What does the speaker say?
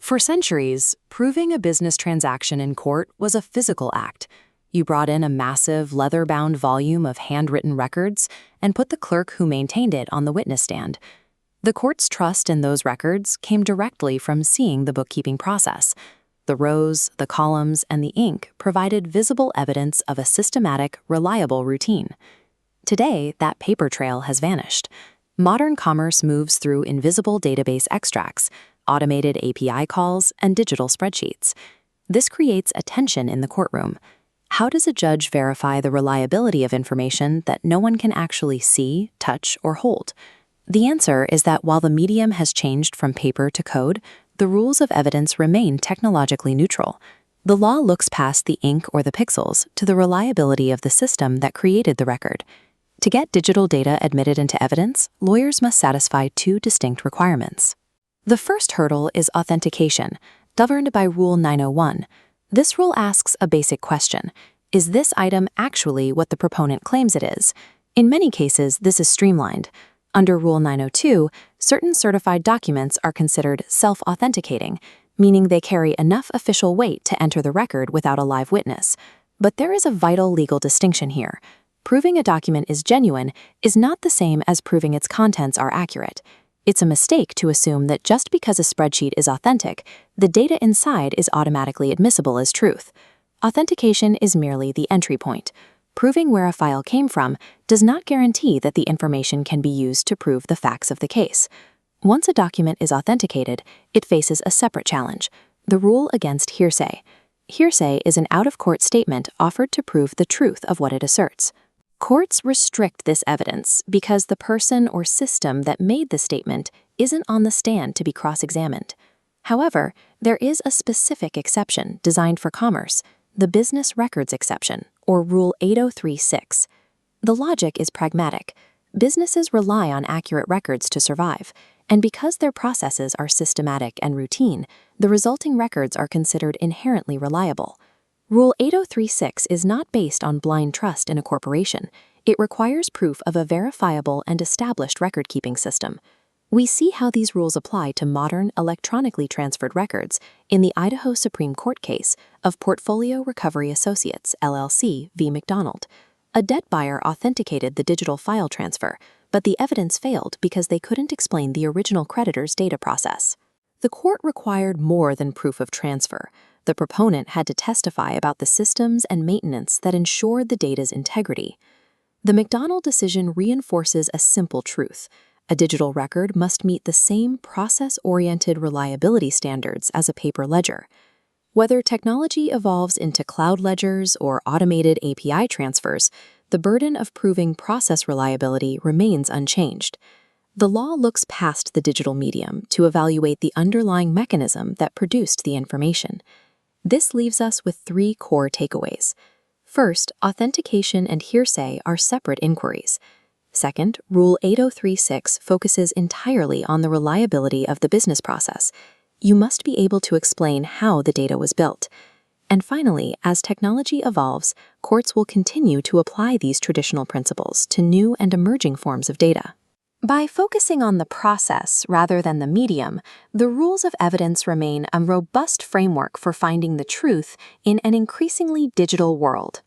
For centuries, proving a business transaction in court was a physical act. You brought in a massive leather-bound volume of handwritten records and put the clerk who maintained it on the witness stand. The court's trust in those records came directly from seeing the bookkeeping process. The rows, the columns, and the ink provided visible evidence of a systematic, reliable routine. Today, that paper trail has vanished. Modern commerce moves through invisible database extracts, automated API calls, and digital spreadsheets. This creates a tension in the courtroom. How does a judge verify the reliability of information that no one can actually see, touch, or hold? The answer is that while the medium has changed from paper to code, the rules of evidence remain technologically neutral. The law looks past the ink or the pixels to the reliability of the system that created the record. To get digital data admitted into evidence, lawyers must satisfy two distinct requirements. The first hurdle is authentication, governed by Rule 901. This rule asks a basic question: is this item actually what the proponent claims it is? In many cases, this is streamlined. Under Rule 902, certain certified documents are considered self-authenticating, meaning they carry enough official weight to enter the record without a live witness. But there is a vital legal distinction here. Proving a document is genuine is not the same as proving its contents are accurate. It's a mistake to assume that just because a spreadsheet is authentic, the data inside is automatically admissible as truth. Authentication is merely the entry point. Proving where a file came from does not guarantee that the information can be used to prove the facts of the case. Once a document is authenticated, it faces a separate challenge: the rule against hearsay. Hearsay is an out-of-court statement offered to prove the truth of what it asserts. Courts restrict this evidence because the person or system that made the statement isn't on the stand to be cross-examined. However, there is a specific exception designed for commerce: the business records exception, or Rule 803(6). The logic is pragmatic. Businesses rely on accurate records to survive, and because their processes are systematic and routine, the resulting records are considered inherently reliable. Rule 803(6) is not based on blind trust in a corporation. It requires proof of a verifiable and established record-keeping system. We see how these rules apply to modern, electronically transferred records in the Idaho Supreme Court case of Portfolio Recovery Associates, LLC v. MacDonald. A debt buyer authenticated the digital file transfer, but the evidence failed because they couldn't explain the original creditor's data process. The court required more than proof of transfer. The proponent had to testify about the systems and maintenance that ensured the data's integrity. The MacDonald decision reinforces a simple truth: a digital record must meet the same process-oriented reliability standards as a paper ledger. Whether technology evolves into cloud ledgers or automated API transfers, the burden of proving process reliability remains unchanged. The law looks past the digital medium to evaluate the underlying mechanism that produced the information. This leaves us with three core takeaways. First, authentication and hearsay are separate inquiries. Second, Rule 803(6) focuses entirely on the reliability of the business process. You must be able to explain how the data was built. And finally, as technology evolves, courts will continue to apply these traditional principles to new and emerging forms of data. By focusing on the process rather than the medium, the rules of evidence remain a robust framework for finding the truth in an increasingly digital world.